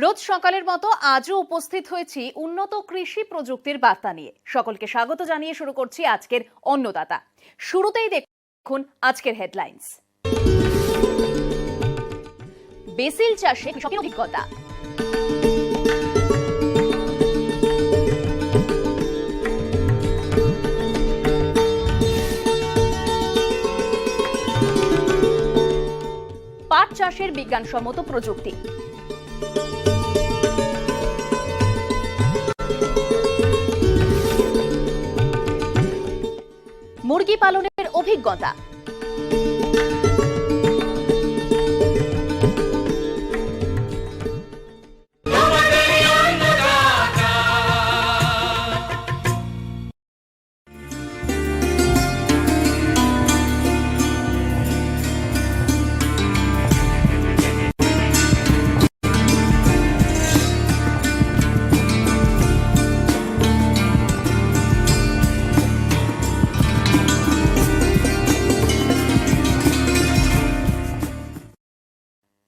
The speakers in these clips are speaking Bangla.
রোজ সকালের মতো আজও উপস্থিত হয়েছি উন্নত কৃষি প্রযুক্তির বার্তা নিয়ে। সকলকে স্বাগত জানিয়ে শুরু করছি আজকের অন্নদাতা। শুরুতেই দেখুন আজকের হেডলাইন্স। বেসিল চাষে কৃষকের অভিজ্ঞতা। পাট চাষের বিজ্ঞানসম্মত প্রযুক্তি। মুরগি পালনের অভিজ্ঞতা।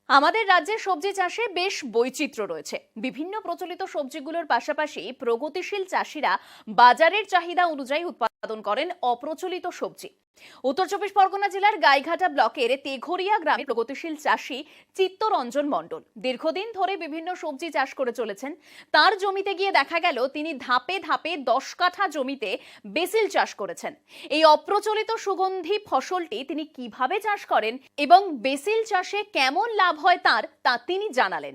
আমাদের রাজ্যে সবজি চাষে বেশ বৈচিত্র্য রয়েছে। বিভিন্ন প্রচলিত সবজিগুলোর পাশাপাশি প্রগতিশীল চাষিরা বাজারের চাহিদা অনুযায়ী উৎপাদন করেন অপ্রচলিত সবজি। উত্তর চব্বিশ পরগনা জেলার গাইঘাটা ব্লকের তেঘরিয়া গ্রামে প্রগতিশীল চাষী চিত্তরঞ্জন মণ্ডল দীর্ঘদিন ধরে বিভিন্ন সবজি চাষ করে চলেছেন। তার জমিতে গিয়ে দেখা গেল তিনি ধাপে ধাপে 10 কাঠা জমিতে বেসিল চাষ করেছেন। এই অপ্রচলিত সুগন্ধি ফসলটি তিনি কিভাবে চাষ করেন এবং বেসিল চাষে কেমন লাভ হয় তা তিনি জানালেন।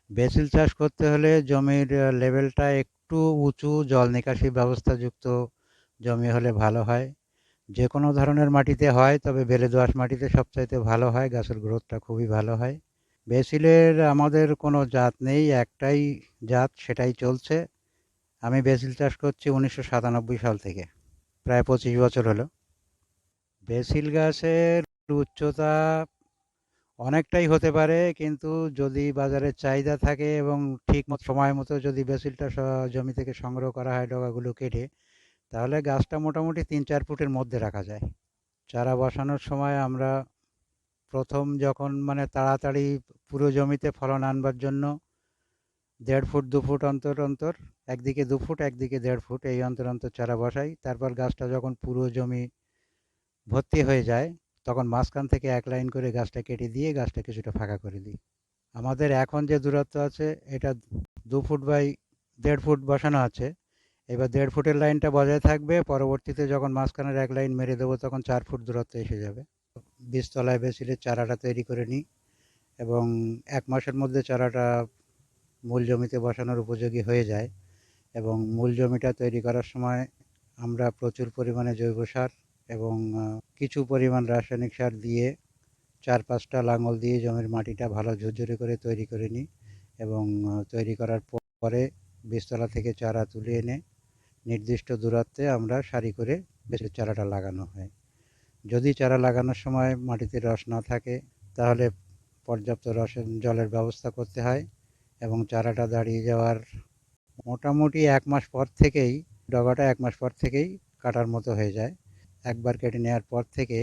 বেসিল চাষ করতে হলে জমির লেভেলটা একটু উঁচু, জল নিকাশি ব্যবস্থা যুক্ত জমি হলে ভালো হয়। যে কোনো ধরনের মাটিতে হয়, তবে বেলে দোআঁশ মাটিতে সবচাইতে ভালো হয়, গাছের গ্রোথটা খুবই ভালো হয়। বেসিলের আমাদের কোনো জাত নেই, একটাই জাত, সেটাই চলছে। আমি বেসিল চাষ করছি 1997 সাল থেকে, প্রায় 25 বছর হলো। বেসিল গাছের উচ্চতা অনেকটাই হতে পারে, কিন্তু যদি বাজারের চাহিদা থাকে এবং ঠিক সময় মতো যদি বেসিলটা জমি থেকে সংগ্রহ করা হয় ডগাগুলো কেটে, তাহলে গাছটা মোটামুটি 3-4 ফুটের মধ্যে রাখা যায়। চারা বসানোর সময় আমরা প্রথম যখন তাড়াতাড়ি পুরো জমিতে ফলন আনবার জন্য 1.5 ফুট 2 ফুট অন্তর অন্তর, একদিকে 2 ফুট একদিকে 1.5 ফুট এই অন্তর অন্তর চারা বসাই। তারপর গাছটা যখন পুরো জমি ভর্তি হয়ে যায় তখন মাঝখান থেকে এক লাইন করে গাছটা কেটে দিয়ে গাছটা কিছুটা ফাঁকা করে দিই। আমাদের এখন যে দূরত্ব আছে এটা 2 ফুট বাই 1.5 ফুট বসানো আছে। এবার 1.5 ফুটের লাইনটা বজায় থাকবে, পরবর্তীতে যখন মাঝখানের এক লাইন মেরে দেবো তখন 4 ফুট দূরত্ব এসে যাবে। বীজতলায় বেসিলের চারাটা তৈরি করে নিই এবং 1 মাসের মধ্যে চারাটা মূল জমিতে বসানোর উপযোগী হয়ে যায়। এবং মূল জমিটা তৈরি করার সময় আমরা প্রচুর পরিমাণে জৈব সার এবং কিছু পরিমাণ রাসায়নিক সার দিয়ে 4-5টা লাঙল দিয়ে জমির মাটিটা ভালো ঝুরঝুরে করে তৈরি করে নিই এবং তৈরি করার পরে বীজতলা থেকে চারা তুলে এনে নির্দিষ্ট দূরত্বে আমরা সারি করে বেসিলের চারাটা লাগানো হয়। যদি চারা লাগানোর সময় মাটিতে রস না থাকে তাহলে পর্যাপ্ত জলের ব্যবস্থা করতে হয় এবং চারাটা দাঁড়িয়ে যাওয়ার মোটামুটি 1 মাস পর থেকেই ডগাটা 1 মাস পর থেকেই কাটার মতো হয়ে যায়। একবার কেটে নেওয়ার পর থেকে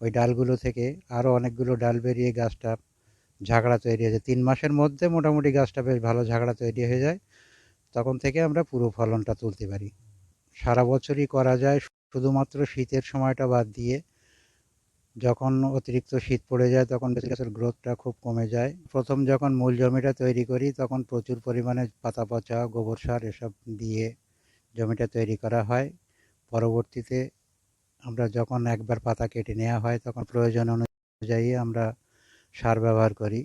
ওই ডালগুলো থেকে আরও অনেকগুলো ডাল বেরিয়ে গাছটা ঝাঁকড়া তৈরি হয়ে যায়। 3 মাসের মধ্যে মোটামুটি গাছটা বেশ ভালো ঝাঁকড়া তৈরি হয়ে যায়। তখন থেকে আমরা পুরো ফলনটা তুলতে পারি। সারা বছরই করা যায়, শুধুমাত্র শীতের সময়টা বাদ দিয়ে। যখন অতিরিক্ত শীত পড়ে যায় তখন বেসিল গাছের গ্রোথটা খুব কমে যায়। প্রথম যখন মূল জমিটা তৈরি করি তখন প্রচুর পরিমাণে পাতা পচা, গোবর সার এসব দিয়ে জমিটা তৈরি করা হয়। পরবর্তীতে আমরা যখন একবার পাতা কেটে নেওয়া হয় তখন প্রয়োজন অনুযায়ী আমরা সার ব্যবহার করি।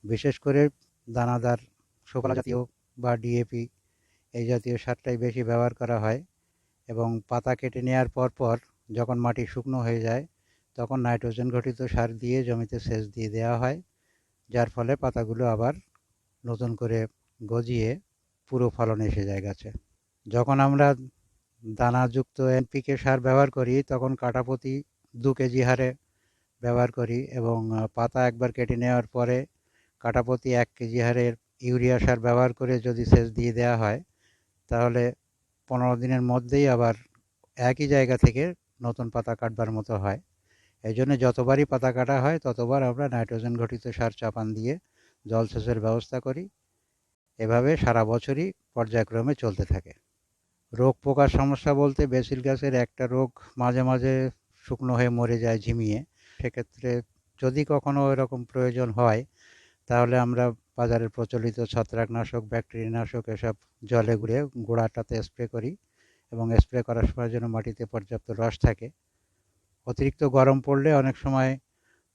বিশেষ করে দানাদার শোকলা জাতীয় বা ডিএপি এই জাতীয় সারটাই বেশি ব্যবহার করা হয়। এবং পাতা কেটে নেওয়ার পর যখন মাটি শুকনো হয়ে যায় তখন নাইট্রোজেন ঘটিত সার দিয়ে জমিতে সেচ দিয়ে দেওয়া হয়, যার ফলে পাতাগুলো আবার নতুন করে গজিয়ে পুরো ফলন এসে যায় গাছে। যখন আমরা দানাযুক্ত এনপিকে সার ব্যবহার করি তখন কাঠাপ্রতি 2 কেজি হারে ব্যবহার করি এবং পাতা একবার কেটে নেওয়ার পরে কাঠাপ্রতি 1 কেজি হারে ইউরিয়া সার ব্যবহার করে যদি সেচ দিয়ে দেওয়া হয় তাহলে 15 দিনের মধ্যেই আবার একই জায়গা থেকে নতুন পাতা কাটবার মতো হয়। এই জন্য যতবারই পাতা কাটা হয় ততবার আমরা নাইট্রোজেন ঘটিত সার চাপান দিয়ে জলসেচের ব্যবস্থা করি এভাবে সারা বছরই পর্যায়ক্রমে চলতে থাকে। রোগ পোকার সমস্যা বলতে বেসিল গাছের একটা রোগ মাঝে মাঝে শুকনো হয়ে মরে যায় ঝিমিয়ে। সেক্ষেত্রে যদি কখনো এরকম প্রয়োজন হয় তাহলে আমরা বাজারের প্রচলিত ছত্রাকনাশক, ব্যাকটেরিয়ানাশক এসব জলে গুলে গোড়াটাতে স্প্রে করি এবং স্প্রে করার সময় যেন মাটিতে পর্যাপ্ত রস থাকে। অতিরিক্ত গরম পড়লে অনেক সময়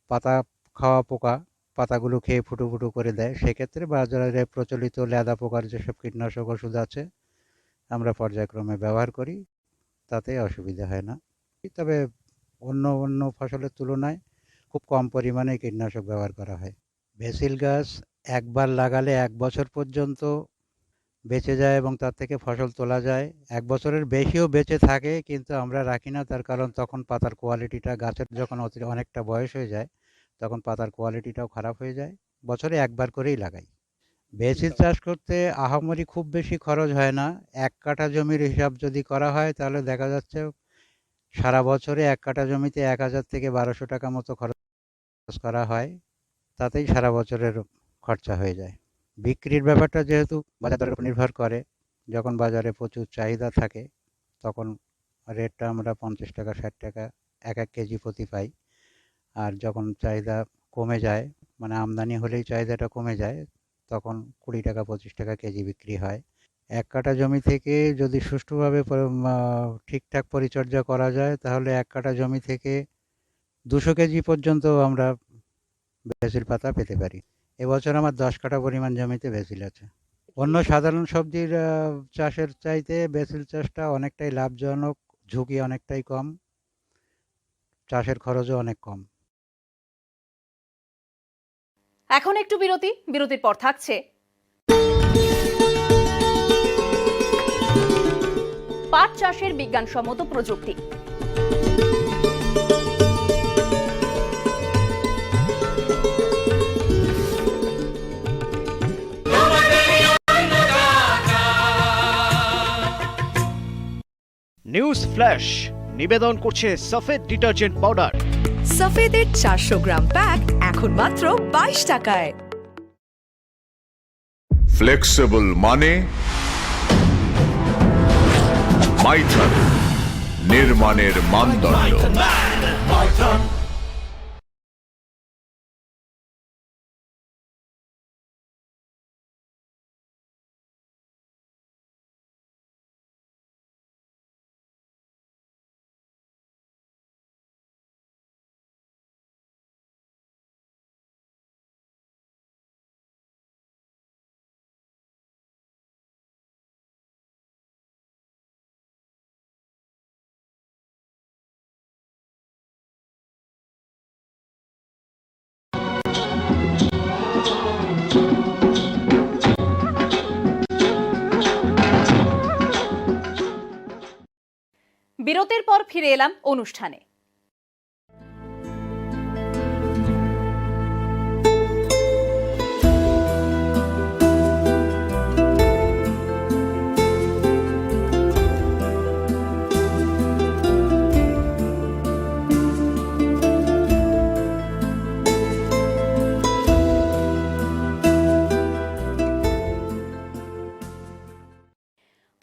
পাতা খাওয়া পোকা পাতাগুলো খেয়ে ফুটো ফুটো করে দেয়। সেক্ষেত্রে বাজারে প্রচলিত লেদা পোকার যেসব কীটনাশক ওষুধ আছে আমরা পর্যায়ক্রমে ব্যবহার করি, তাতে অসুবিধা হয় না। তবে অন্য ফসলের তুলনায় খুব কম পরিমাণে কীটনাশক ব্যবহার করা হয়। বেসিল গাছ একবার লাগালে 1 বছর পর্যন্ত বেঁচে যায় এবং তার থেকে ফসল তোলা যায়। 1 বছরের বেশিও বেঁচে থাকে, কিন্তু আমরা রাখি না। তার কারণ তখন পাতার কোয়ালিটিটা, গাছের যখন অনেকটা বয়স হয়ে যায় তখন পাতার কোয়ালিটিটাও খারাপ হয়ে যায়। বছরে একবার করেই লাগাই। বেসিল চাষ করতে আহামরি খুব বেশি খরচ হয় না। 1 কাঠা জমির হিসাব যদি করা হয় তাহলে দেখা যাচ্ছে সারা বছরে 1 কাঠা জমিতে 1000 থেকে 1200 টাকা মতো খরচ করা হয়। তাতেই সারা বছরের খরচা হয়ে যায়। বিক্রির ব্যাপারটা যেহেতু বাজার দরের উপর নির্ভর করে, যখন বাজারে প্রচুর চাহিদা থাকে তখন রেটটা আমরা 50 টাকা 60 টাকা এক কেজি প্রতি পাই। আর যখন চাহিদা কমে যায়, মানে আমদানি হলেই চাহিদাটা কমে যায়, তখন 20 টাকা 25 টাকা কেজি বিক্রি হয়। 1 কাঠা জমি থেকে যদি সুষ্ঠুভাবে ঠিকঠাক পরিচর্যা করা যায় তাহলে 1 কাঠা জমি থেকে 200 কেজি পর্যন্ত আমরা বেসিল পাতা পেতে পারি। এবছর আমার 10 কাঠা পরিমাণ জমিতে বেসিল আছে। অন্য সাধারণ সবজির চাষের চাইতে বেসিল চাষটা অনেকটাই লাভজনক, ঝুঁকি অনেকটাই কম, চাষের খরচও অনেক কম। এখন একটু বিরতির পর থাকছে পাট চাষের বিজ্ঞানসম্মত প্রযুক্তি। নিউজ ফ্ল্যাশ নিবেদন করছে সফেদ ডিটারজেন্ট পাউডার। সফেদের 400 গ্রাম প্যাক এখন মাত্র 22 টাকায়। ফ্লেক্সিবল মানে মাইথন, নির্মাণের মানদণ্ড। বিরতির পর ফিরে এলাম অনুষ্ঠানে।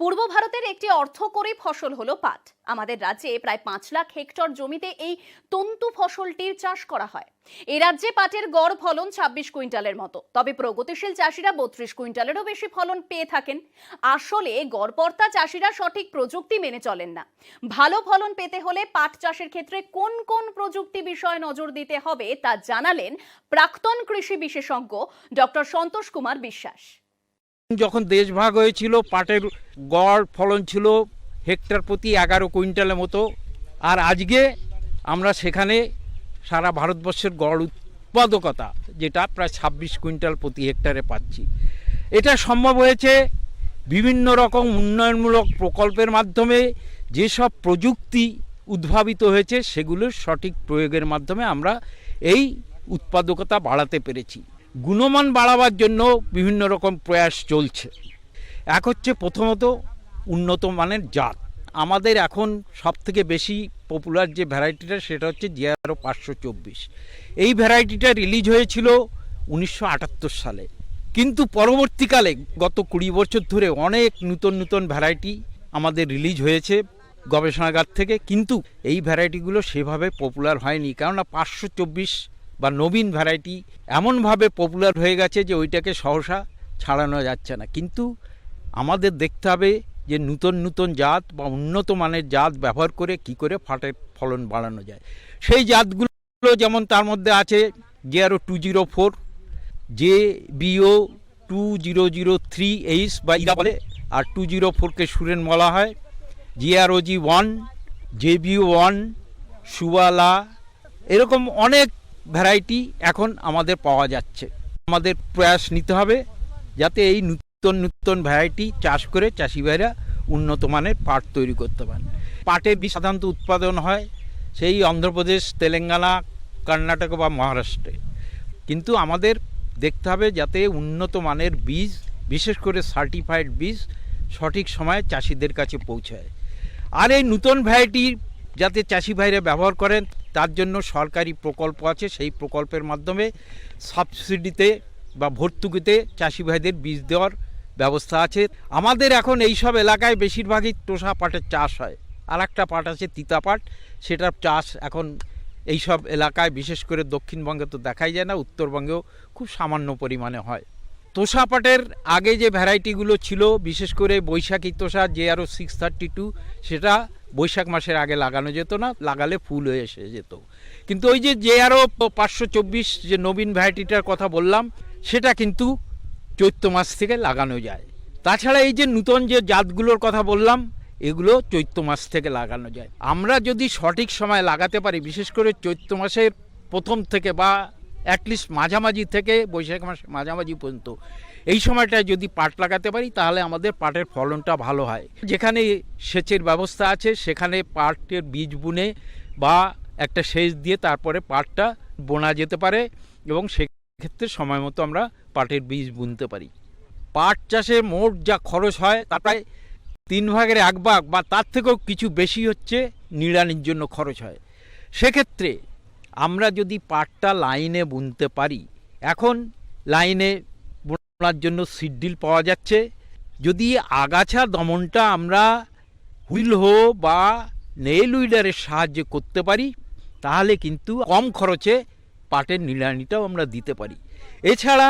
পূর্ব ভারতের একটি অর্থকরী ফসল হলো পাট। আমাদের রাজ্যে প্রায় 5 লাখ হেক্টর জমিতে এই তন্তু ফসলটির চাষ করা হয়। এই রাজ্যে পাটের গড় ফলন 26 কুইন্টালের মতো, তবে প্রগতিশীল চাষিরা 32 কুইন্টালেরও বেশি ফলন পেয়ে থাকেন। আসলে গড়পড়তা চাষিরা সঠিক প্রযুক্তি মেনে চলেন না। ভালো ফলন পেতে হলে পাট চাষের ক্ষেত্রে কোন কোন প্রযুক্তি বিষয়ে নজর দিতে হবে তা জানালেন প্রাক্তন কৃষি বিশেষজ্ঞ ডক্টর সন্তোষ কুমার বিশ্বাস। যখন দেশ ভাগ হয়েছিল পাটের গড় ফলন ছিল হেক্টর প্রতি 11 কুইন্টালের মতো, আর আজকে আমরা সেখানে সারা ভারতবর্ষের গড় উৎপাদকতা যেটা প্রায় 26 কুইন্টাল প্রতি হেক্টরে পাচ্ছি। এটা সম্ভব হয়েছে বিভিন্ন রকম উন্নয়নমূলক প্রকল্পের মাধ্যমে। যেসব প্রযুক্তি উদ্ভাবিত হয়েছে সেগুলোর সঠিক প্রয়োগের মাধ্যমে আমরা এই উৎপাদকতা বাড়াতে পেরেছি। গুণমান বাড়াবার জন্য বিভিন্ন রকম প্রয়াস চলছে। এক হচ্ছে প্রথমত উন্নত মানের জাত। আমাদের এখন সবথেকে বেশি পপুলার যে ভ্যারাইটিটা সেটা হচ্ছে GR 524। এই ভ্যারাইটিটা রিলিজ হয়েছিল 1978 সালে। কিন্তু পরবর্তীকালে গত 20 বছর ধরে অনেক নতুন নতুন ভ্যারাইটি আমাদের রিলিজ হয়েছে গবেষণাগার থেকে, কিন্তু এই ভ্যারাইটিগুলো সেভাবে পপুলার হয়নি, কেননা 524 বা নবীন ভ্যারাইটি এমনভাবে পপুলার হয়ে গেছে যে ওইটাকে সহসা ছাড়ানো যাচ্ছে না। কিন্তু আমাদের দেখতে হবে যে নতুন নতুন জাত বা উন্নত মানের জাত ব্যবহার করে কি করে পাটের ফলন বাড়ানো যায়। সেই জাতগুলো যেমন তার মধ্যে আছে JRO 204, JBO 2003H বা ইরা বলে, আর 204কে সুরেন বলা হয়, JROG 1, JBO 1, সুয়ালা, এরকম অনেক ভ্যারাইটি এখন আমাদের পাওয়া যাচ্ছে। আমাদের প্রয়াস নিতে হবে যাতে এই নতুন নতুন ভ্যারাইটি চাষ করে চাষি ভাইরা উন্নত মানের পাট তৈরি করতে পারেন। পাটের বীজ সাধারণত উৎপাদন হয় সেই অন্ধ্রপ্রদেশ, তেলেঙ্গানা, কর্ণাটক বা মহারাষ্ট্রে, কিন্তু আমাদের দেখতে হবে যাতে উন্নত মানের বীজ, বিশেষ করে সার্টিফাইড বীজ সঠিক সময়ে চাষিদের কাছে পৌঁছায়। আর এই নতুন ভ্যারাইটি যাতে চাষি ভাইরা ব্যবহার করেন তার জন্য সরকারি প্রকল্প আছে, সেই প্রকল্পের মাধ্যমে সাবসিডিতে বা ভর্তুকিতে চাষি ভাইদের বীজ দেওয়ার ব্যবস্থা আছে। আমাদের এখন এই সব এলাকায় বেশিরভাগই তোষা পাটের চাষ হয়, আর একটা পাট আছে তিতা পাট, সেটার চাষ এখন এই সব এলাকায় বিশেষ করে দক্ষিণবঙ্গে তো দেখাই যায় না, উত্তরবঙ্গেও খুব সামান্য পরিমাণে হয়। তোষা পাটের আগে যে ভ্যারাইটিগুলো ছিল, বিশেষ করে বৈশাখী তোষা JRO 632, সেটা বৈশাখ মাসের আগে লাগানো যেত না, লাগালে ফুল হয়ে এসে যেত। কিন্তু ওই যে JRO 524 যে নবীন ভ্যারাইটিটার কথা বললাম, সেটা কিন্তু চৈত্র মাস থেকে লাগানো যায়। তাছাড়া এই যে নতুন যে জাতগুলোর কথা বললাম, এগুলো চৈত্র মাস থেকে লাগানো যায়। আমরা যদি সঠিক সময় লাগাতে পারি, বিশেষ করে চৈত্র মাসের প্রথম থেকে বা অ্যাটলিস্ট মাঝামাঝি থেকে বৈশাখ মাসের মাঝামাঝি পর্যন্ত, এই সময়টায় যদি পাট লাগাতে পারি তাহলে আমাদের পাটের ফলনটা ভালো হয়। যেখানে সেচের ব্যবস্থা আছে সেখানে পাটের বীজ বুনে বা একটা সেচ দিয়ে তারপরে পাটটা বোনা যেতে পারে, এবং সেক্ষেত্রে সময় মতো আমরা পাটের বীজ বুনতে পারি। পাট চাষে মোট যা খরচ হয় তার প্রায় 3 ভাগের 1 ভাগ বা তার থেকেও কিছু বেশি হচ্ছে নিড়ানির জন্য খরচ হয়। সেক্ষেত্রে আমরা যদি পাটটা লাইনে বুনতে পারি, এখন লাইনে বোনার জন্য সিড ড্রিল পাওয়া যাচ্ছে, যদি আগাছা দমনটা আমরা হুইল হো বা নেল উইডারের সাহায্যে করতে পারি তাহলে কিন্তু কম খরচে পাটের নিড়ানিটাও আমরা দিতে পারি। এছাড়া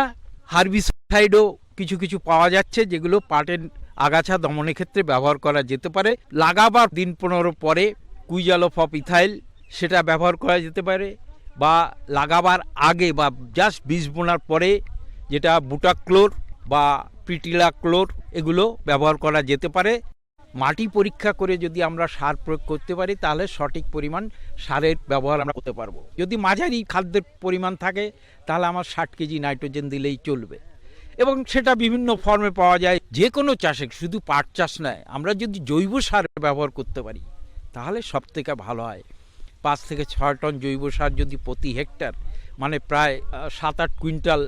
হার্বিসাইডও কিছু কিছু পাওয়া যাচ্ছে যেগুলো পাটের আগাছা দমনের ক্ষেত্রে ব্যবহার করা যেতে পারে। লাগাবার দিন 15 পরে কুইজালফ অফ ইথাইল সেটা ব্যবহার করা যেতে পারে, বা লাগাবার আগে বা জাস্ট বীজ বোনার পরে যেটা বুটাক্লোর বা প্রিটিলাক্লোর এগুলো ব্যবহার করা যেতে পারে। মাটি পরীক্ষা করে যদি আমরা সার প্রয়োগ করতে পারি তাহলে সঠিক পরিমাণ সারের ব্যবহার আমরা করতে পারবো। যদি মাঝারি খাদ্যের পরিমাণ থাকে তাহলে আমার 60 কেজি নাইট্রোজেন দিলেই চলবে, এবং সেটা বিভিন্ন ফর্মে পাওয়া যায়। যে কোনো চাষে, শুধু পাট চাষ নয়, আমরা যদি জৈব সার ব্যবহার করতে পারি তাহলে সব থেকে ভালো হয়। 5 থেকে 6 টন জৈব সার যদি প্রতি হেক্টর, মানে প্রায় 7-8 কুইন্টাল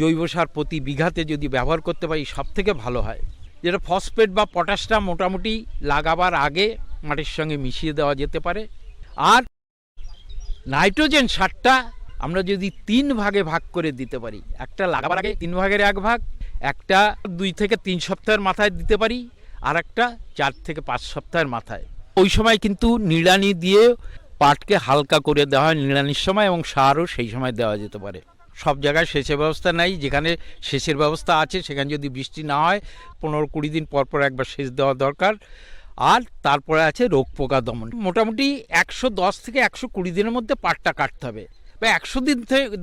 জৈব সার প্রতি বিঘাতে যদি ব্যবহার করতে পারি সব থেকে ভালো হয়। যেটা ফসফেট বা পটাশটা মোটামুটি লাগাবার আগে মাটির সঙ্গে মিশিয়ে দেওয়া যেতে পারে। আর নাইট্রোজেন সারটা আমরা যদি 3 ভাগে ভাগ করে দিতে পারি, একটা লাগাবার আগে 3 ভাগের 1 ভাগ, একটা 2 থেকে 3 সপ্তাহের মাথায় দিতে পারি, আর একটা 4 থেকে 5 সপ্তাহের মাথায়। ওই সময় কিন্তু নিড়ানি দিয়ে পাটকে হালকা করে দেওয়া হয় নিড়ানির সময়, এবং সারও সেই সময় দেওয়া যেতে পারে। সব জায়গায় সেচের ব্যবস্থা নাই, যেখানে সেচের ব্যবস্থা আছে সেখানে যদি বৃষ্টি না হয় 15-20 দিন পর পর একবার সেচ দেওয়া দরকার। আর তারপরে আছে রোগ পোকা দমন। মোটামুটি 110 থেকে 120 দিনের মধ্যে পাটটা কাটতে হবে, বা 100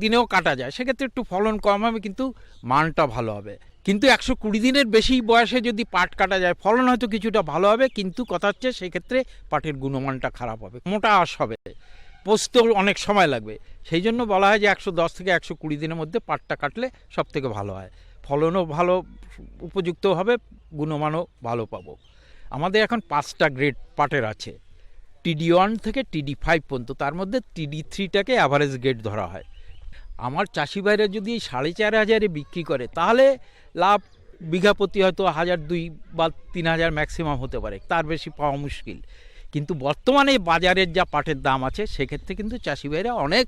দিনেও কাটা যায়, সেক্ষেত্রে একটু ফলন কম হবে কিন্তু মানটা ভালো হবে। কিন্তু 120 দিনের বেশি বয়সে যদি পাট কাটা যায় ফলন হয়তো কিছুটা ভালো হবে, কিন্তু কথা হচ্ছে সেই ক্ষেত্রে পাটের গুণমানটা খারাপ হবে, মোটা আঁশ হবে, পচতেও অনেক সময় লাগবে। সেই জন্য বলা হয় যে 110 থেকে 120 দিনের মধ্যে পাটটা কাটলে সব থেকে ভালো হয়, ফলনও ভালো উপযুক্ত হবে, গুণমানও ভালো পাবো। আমাদের এখন 5টা গ্রেড পাটের আছে, TD1 থেকে TD5 পর্যন্ত, তার মধ্যে TD3টাকে অ্যাভারেজ গ্রেড ধরা হয়। আমার চাষি ভাইরা যদি 4,500 বিক্রি করে তাহলে লাভ বিঘা প্রতি হয়তো 1,200 বা 3,000 ম্যাক্সিমাম হতে পারে, তার বেশি পাওয়া মুশকিল। কিন্তু বর্তমানে বাজারের যা পাটের দাম আছে সেক্ষেত্রে কিন্তু চাষি ভাইরা অনেক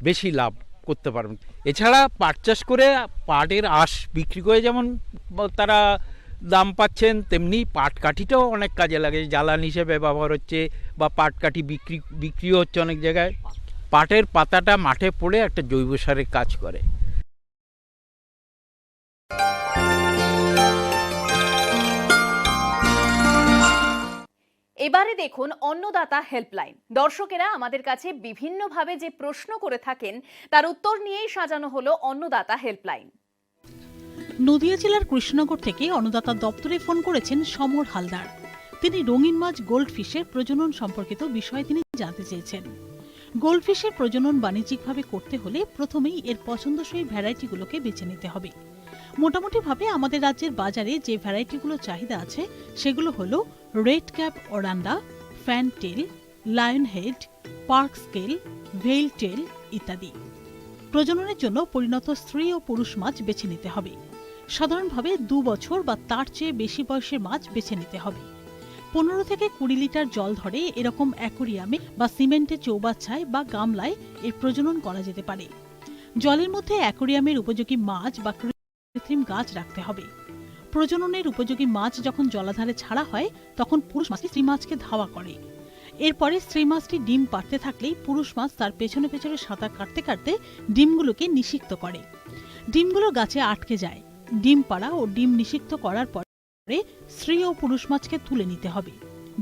বেশি লাভ করতে পারবেন। এছাড়া পাট চাষ করে পাটের আঁশ বিক্রি করে যেমন তারা দাম পাচ্ছেন, তেমনি পাটকাঠিটাও অনেক কাজে লাগে, জ্বালানি হিসেবে ব্যবহার হচ্ছে, বা পাটকাঠি বিক্রিও হচ্ছে অনেক জায়গায়। পাটের পাতাটা মাঠে পড়ে একটা জৈব সারের কাজ করে। এবারে দেখুন অন্নদাতা হেল্পলাইন। দর্শকেরা আমাদের কাছে বিভিন্নভাবে যে প্রশ্ন করে থাকেন তার উত্তর নিয়েই সাজানো হলো অন্নদাতা হেল্পলাইন। নদিয়া জেলার কৃষ্ণনগর থেকে অন্নদাতা দপ্তরে ফোন করেছেন সমর হালদার। তিনি রঙিন মাছ গোল্ডফিশের প্রজনন সম্পর্কিত বিষয় তিনি জানতে চেয়েছেন। গোল্ডফিশের প্রজনন বাণিজ্যিকভাবে করতে হলে প্রথমেই এর পছন্দসই ভ্যারাইটিগুলোকে বেছে নিতে হবে। মোটামুটিভাবে আমাদের রাজ্যের বাজারে যে ভ্যারাইটিগুলো চাহিদা আছে সেগুলো হলো red cap oranda, fantail, lionhead, pearlscale, veiltail ইত্যাদি। প্রজননের জন্য পরিণত স্ত্রী ও পুরুষ মাছ বেছে নিতে হবে। সাধারণভাবে 2 বছর বা তার চেয়ে বেশি বয়সের মাছ বেছে নিতে হবে। 15 থেকে 20 লিটার জল ধরে এরকম অ্যাকোরিয়ামে বা সিমেন্টের চৌবাচ্চায় বা গামলায় এর প্রজনন করা যেতে পারে। জলের মধ্যে অ্যাকোরিয়ামের উপযোগী মাছ বা কৃত্রিম গাছ রাখতে হবে। প্রজননের উপযোগী মাছ যখন জলাধারে ছাড়া হয় তখন পুরুষ মাছটি স্ত্রী মাছকে ধাওয়া করে। এরপরে স্ত্রী মাছটি ডিম পাড়তে থাকলেই পুরুষ মাছ তার পেছনে পেছনে সাঁতার কাটতে কাটতে ডিমগুলোকে নিষিক্ত করে। ডিমগুলো গাছে আটকে যায়। ডিম পাড়া ও ডিম নিষিক্ত করার পরে স্ত্রী ও পুরুষ মাছকে তুলে নিতে হবে।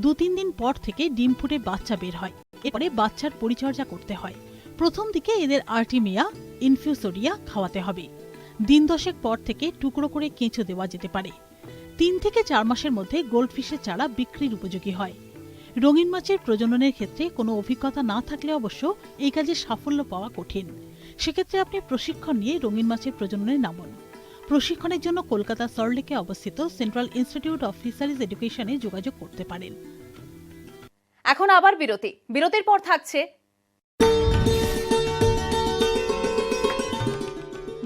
2-3 দিন পর থেকে ডিম ফুটে বাচ্চা বের হয়। এরপরে বাচ্চার পরিচর্যা করতে হয়। প্রথম দিকে এদের আর্টিমিয়া, ইনফিউসোরিয়া খাওয়াতে হবে। দিন 10 পর থেকে টুকরো করে কেঁচো দেওয়া যেতে পারে। 3 থেকে 4 মাসের মধ্যে গোল্ডফিশের চারা বিক্রির উপযোগী হয়। রঙিন মাছের প্রজননের ক্ষেত্রে কোনো অভিজ্ঞতা না থাকলে অবশ্য এই কাজে সাফল্য পাওয়া কঠিন। সেক্ষেত্রে আপনি প্রশিক্ষণ নিয়ে রঙিন মাছের প্রজননে নামুন। প্রশিক্ষণের জন্য কলকাতা সল্টলেকে অবস্থিত সেন্ট্রাল ইনস্টিটিউট অফ ফিশারিজ এডুকেশনে যোগাযোগ করতে পারেন। এখন আবার বিরতির পর থাকছে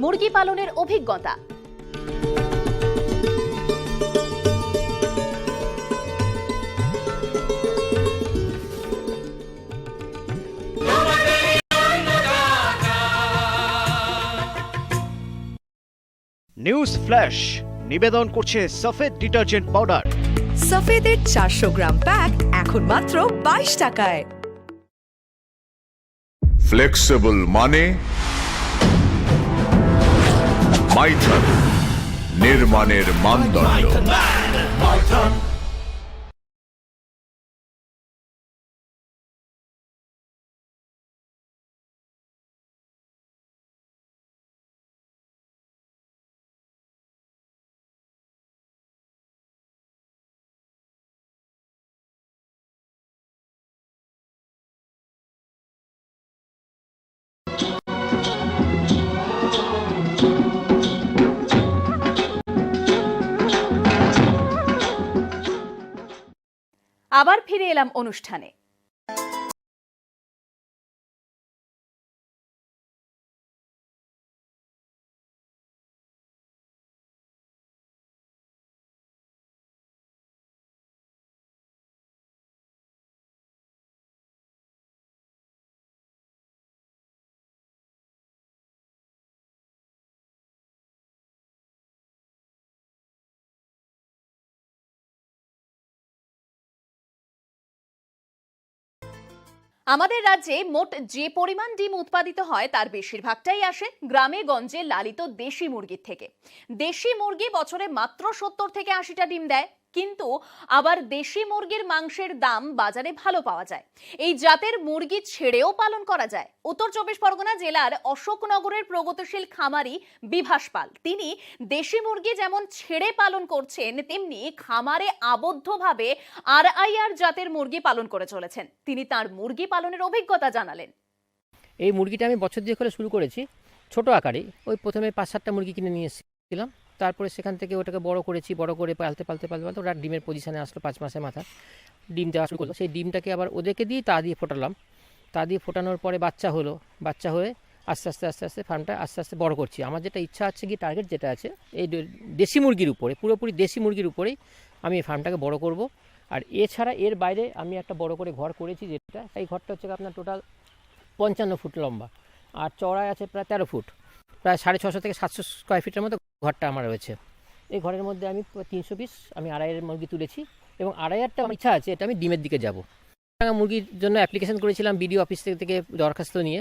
মুরগি পালনের অভিজ্ঞতা। নিউজ ফ্ল্যাশ নিবেদন করছে সফেদ ডিটারজেন্ট পাউডার। সফেদের 400 গ্রাম প্যাক এখন মাত্র 22 টাকায়। ফ্লেক্সিবল মানে মাইথন, নির্মাণের মানদণ্ড। আবার ফিরে এলাম অনুষ্ঠানে। আমাদের রাজ্যে মোট যে পরিমাণ ডিম উৎপাদিত হয় তার বেশিরভাগটাই আসে গ্রামে গঞ্জে লালিত দেশি মুরগির থেকে। দেশি মুরগি বছরে মাত্র 70 থেকে 80টা ডিম দেয়, কিন্তু আবার দেশি মুরগির মাংসের দাম বাজারে ভালো পাওয়া যায়। এই জাতের মুরগি ছেড়েও পালন করা যায়। উত্তর 24 পরগনা জেলার অশোকনগরের প্রগতিশীল খামারি বিভাস পাল, তিনি দেশি মুরগি যেমন ছেড়ে পালন করছেন তেমনি খামারে আবদ্ধভাবে RIR জাতের মুরগি পালন করে চলেছেন। তিনি তার মুরগি পালনের অভিজ্ঞতা জানালেন। এই মুরগিটা আমি বছর দিয়ে করে শুরু করেছি ছোট আকারে। ওই প্রথমে 5-7টা মুরগি কিনে নিয়ে এসেছিলাম, তারপরে সেখান থেকে ওটাকে বড় করেছি। বড় করে পালতে ওরা ডিমের পজিশনে আসলো। 5 মাসের মাথা ডিম দেওয়া শুরু করলো। সেই ডিমটাকে আবার ওদেরকে দিয়ে তা দিয়ে ফোটালাম। তা দিয়ে ফোটানোর পরে বাচ্চা হলো। বাচ্চা হয়ে আস্তে আস্তে ফার্মটা আস্তে আস্তে বড় করছি। আমার যেটা ইচ্ছা আছে, কি টার্গেট যেটা আছে, এই দেশি মুরগির উপরে, পুরোপুরি দেশি মুরগির উপরেই আমি এই ফার্মটাকে বড় করব। আর এছাড়া এর বাইরে আমি একটা বড় করে ঘর করেছি, যেটা এই ঘরটা হচ্ছে আপনার টোটাল 55 ফুট লম্বা। আর চওড়ায় আছে প্রায় 13 ফুট, প্রায় 650 থেকে 700 স্কোয়ার ফিটের মতো ঘরটা আমার রয়েছে। এই ঘরের মধ্যে আমি 300 পিস আমি আড়াইয়ের মুরগি তুলেছি এবং আড়াইয়ারটা আমার ইচ্ছা আছে এটা আমি ডিমের দিকে যাব। মুরগির জন্য অ্যাপ্লিকেশন করেছিলাম বিডিও অফিস থেকে দরখাস্ত নিয়ে।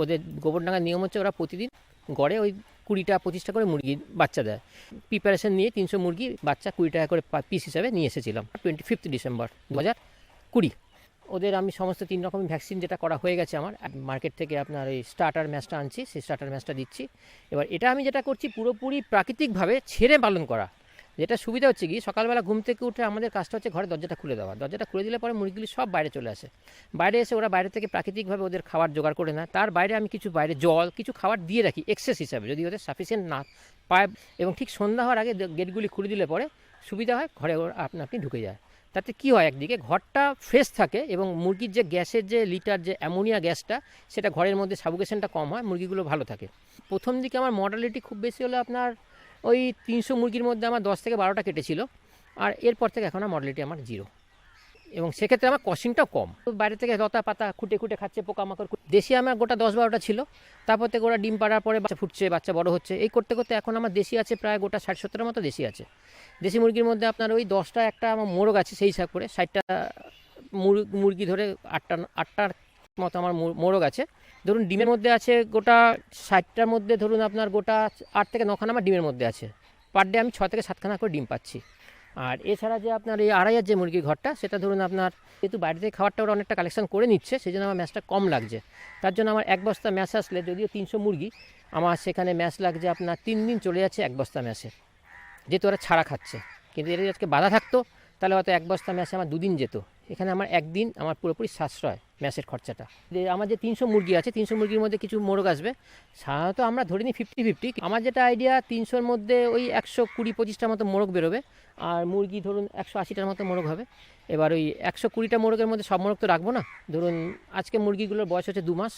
ওদের গোবরডাঙ্গার নিয়ম হচ্ছে ওরা প্রতিদিন গড়ে ওই 20-25টা করে মুরগির বাচ্চা দেয়। প্রিপারেশন নিয়ে 300 মুরগি বাচ্চা 20 টাকা করে পিস হিসাবে নিয়ে এসেছিলাম 25 ডিসেম্বর 2020। ওদের আমি সমস্ত 3 রকম ভ্যাকসিন যেটা করা হয়ে গেছে আমার, মার্কেট থেকে আপনার ওই স্টার্টার ম্যাচটা আনছি, সেই স্টার্টার ম্যাচটা দিচ্ছি। এবার এটা আমি যেটা করছি পুরোপুরি প্রাকৃতিকভাবে ছেড়ে পালন করা। যেটা সুবিধা হচ্ছে কি, সকালবেলা ঘুম থেকে উঠে আমাদের কাজটা হচ্ছে ঘরে দরজাটা খুলে দেওয়া। দরজাটা খুলে দিলে পরে মুরগিগুলি সব বাইরে চলে আসে। বাইরে এসে ওরা বাইরে থেকে প্রাকৃতিকভাবে ওদের খাবার জোগাড় করে নেয়। তার বাইরে আমি কিছু বাইরে জল কিছু খাবার দিয়ে রাখি এক্সেস হিসাবে, যদি ওদের সাফিসিয়েন্ট না পায়। এবং ঠিক সন্ধ্যা হওয়ার আগে গেটগুলি খুলে দিলে পরে সুবিধা হয়, ঘরে ওরা আপনি ঢুকে যায়। তাতে কি হয়, একদিকে ঘরটা ফ্রেশ থাকে এবং মুরগির যে গ্যাসের যে লিটার যে অ্যামোনিয়া গ্যাসটা সেটা ঘরের মধ্যে সাফোকেশনটা কম হয়, মুরগিগুলো ভালো থাকে। প্রথম দিকে আমার মর্টালিটি খুব বেশি হলো আপনার ওই 300 মুরগির মধ্যে আমার 10 থেকে 12টা কেটেছিল। আর এরপর থেকে এখন আর মর্টালিটি আমার 0 এবং সেক্ষেত্রে আমার কস্টিংটাও কম। বাইরে থেকে লতা পাতা খুঁটে খুঁটে খাচ্ছে, পোকামাকড়। দেশি আমার গোটা 10-12টা ছিল, তারপর থেকে ওরা ডিম পাড়ার পরে বাচ্চা ফুটছে, বাচ্চা বড় হচ্ছে। এই করতে করতে এখন আমার দেশি আছে প্রায় গোটা 60-70টার মতো দেশি আছে। দেশি মুরগির মধ্যে আপনার ওই 10টা একটা আমার মোরগ আছে, সেই হিসাব করে 60টা মুরগি ধরে 8টার মতো আমার মোরগ আছে। ধরুন ডিমের মধ্যে আছে গোটা 60টার মধ্যে ধরুন আপনার গোটা 8 থেকে 9খানা আমার ডিমের মধ্যে আছে। পার ডে আমি 6 থেকে 7খানা করে ডিম পাচ্ছি। আর এছাড়া যে আপনার এই আড়াইয়ের যে মুরগির ঘরটা, সেটা ধরুন আপনার যেহেতু বাইরে থেকে খাবারটা ওরা অনেকটা কালেকশন করে নিচ্ছে, সেই জন্য আমার ম্যাচটা কম লাগছে। তার জন্য আমার 1 বস্তা ম্যাচ আসলে, যদিও 300 মুরগি, আমার সেখানে ম্যাচ লাগছে আপনার 3 দিন চলে যাচ্ছে 1 বস্তা ম্যাচে, যেহেতু ওরা ছাড়া খাচ্ছে। কিন্তু এর আজকে বাধা থাকতো তাহলে হয়তো 1 বস্তা ম্যাচে আমার 2 দিন যেত। এখানে আমার 1 দিন আমার পুরোপুরি সাশ্রয় ম্যাচের খরচাটা। যে আমার যে 300 মুরগি আছে, 300 মুরগির মধ্যে কিছু মোরগ আসবে। সাধারণত আমরা ধরে নিই 50-50। আমার যেটা আইডিয়া 300-র মধ্যে ওই 120-25টার মতো মোরগ বেরোবে, আর মুরগি ধরুন 180টার মতো মোরগ হবে। এবার ওই 120টা মোরগের মধ্যে সব মোরগ তো রাখবো না। ধরুন আজকে মুরগিগুলোর বয়স হচ্ছে 2 মাস,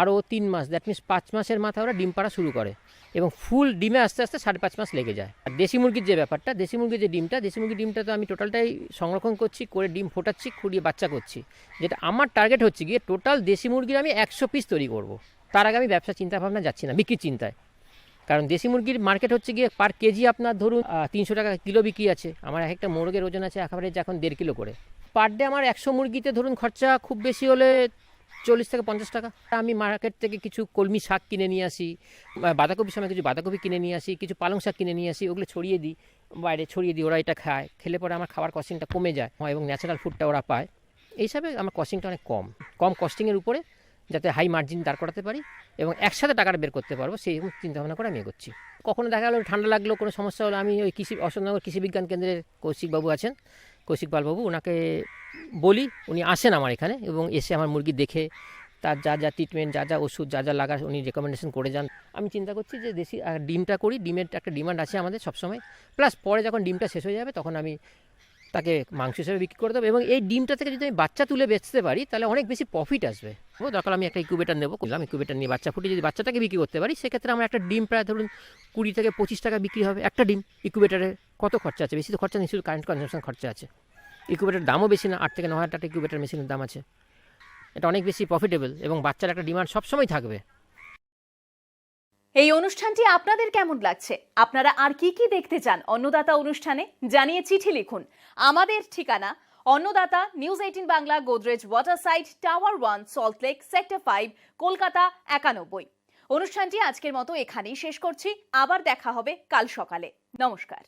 আরও 3 মাস, দ্যাট মিনস 5 মাসের মাথায় ওরা ডিম পাড়া শুরু করে এবং ফুল ডিমে আস্তে আস্তে 5.5 মাস লেগে যায়। আর দেশি মুরগির যে ব্যাপারটা, দেশি মুরগির যে ডিমটা, দেশি মুরগির ডিমটা তো আমি টোটালটাই সংরক্ষণ করছি, করে ডিম ফোটাচ্ছি, খুঁড়িয়ে বাচ্চা করছি। যেটা আমার টার্গেট হচ্ছে গিয়ে টোটাল দেশি মুরগির আমি 100 পিস তৈরি করব। তার আগে আমি ব্যবসা চিন্তাভাবনা যাচ্ছি না, বিক্রির চিন্তায়। কারণ দেশি মুরগির মার্কেট হচ্ছে গিয়ে পার কেজি আপনার ধরুন 300 টাকা কিলো বিক্রি আছে। আমার একটা মোরগের ওজন আছে একেবারে এখন 1.5 কিলো করে। পার ডে আমার 100 মুরগিতে ধরুন খরচা খুব বেশি হলে 40 থেকে 50 টাকা। আমি মার্কেট থেকে কিছু কলমি শাক কিনে নিয়ে আসি, বাঁধাকপির সময় কিছু বাঁধাকপি কিনে নিয়ে আসি, কিছু পালং শাক কিনে নিয়ে আসি, ওগুলো ছড়িয়ে দিই, বাইরে ছড়িয়ে দিই। ওরা এটা খায়, খেলে পরে আমার খাবার কস্টিংটা কমে যায় এবং ন্যাচারাল ফুডটা ওরা পায়। এই হিসাবে আমার কস্টিংটা অনেক কম কস্টিংয়ের উপরে যাতে হাই মার্জিন দাঁড় করাতে পারি এবং একসাথে টাকাটা বের করতে পারবো, সেই চিন্তাভাবনা করে আমি এগোচ্ছি। কখনো দেখা গেলো ঠান্ডা লাগলো, কোনো সমস্যা হলো, আমি ওই অশোকনগর কৃষি বিজ্ঞান কেন্দ্রের কৌশিকবাবু আছেন, কৌশিক পালবাবু, ওনাকে বলি, উনি আসেন আমার এখানে এবং এসে আমার মুরগি দেখে তার যা যা ট্রিটমেন্ট, যা যা ওষুধ, যা যা লাগার উনি রেকমেন্ডেশন করে যান। আমি চিন্তা করছি যে দেশি ডিমটা করি, ডিমের একটা ডিমান্ড আছে আমাদের সবসময়। প্লাস পরে যখন ডিমটা শেষ হয়ে যাবে তখন আমি তাকে মাংস হিসেবে বিক্রি করে দেবো এবং এই ডিমটা থেকে যদি আমি বাচ্চা তুলে বেচতে পারি তাহলে অনেক বেশি প্রফিট আসবে। দরকার আমি একটা ইনকিউবেটর নেবো, ইনকিউবেটর নিয়ে বাচ্চা ফুটে যদি বাচ্চাটাকে বিক্রি করতে পারি, সেক্ষেত্রে আমার একটা ডিম প্রায় ধরুন 20 থেকে 25 টাকা বিক্রি হবে। একটা ডিম ইনকিউবেটারে কত খরচা আছে? বেশি তো খরচা নেই, শুধু কারেন্ট কনজাম্পশন খরচা আছে। ইনকিউবেটারের দামও বেশি না, 8 থেকে 9 হাজার টাকা ইনকিউবেটার মেশিনের দাম আছে। এটা অনেক বেশি প্রফিটেবল এবং বাচ্চার একটা ডিমান্ড সবসময় থাকবে। এই অনুষ্ঠানটি আপনাদের কেমন লাগছে? আপনারা আর কি কি দেখতে চান অন্নদাতা অনুষ্ঠানে? জানিয়ে চিঠি লিখুন। আমাদের ঠিকানা অন্নদাতা, news 18 Bangla, Godrej water side, tower 1, Salt Lake, sector 5, Kolkata 91। অনুষ্ঠানটি আজকের মতো এখানেই শেষ করছি। আবার দেখা হবে কাল সকালে। নমস্কার।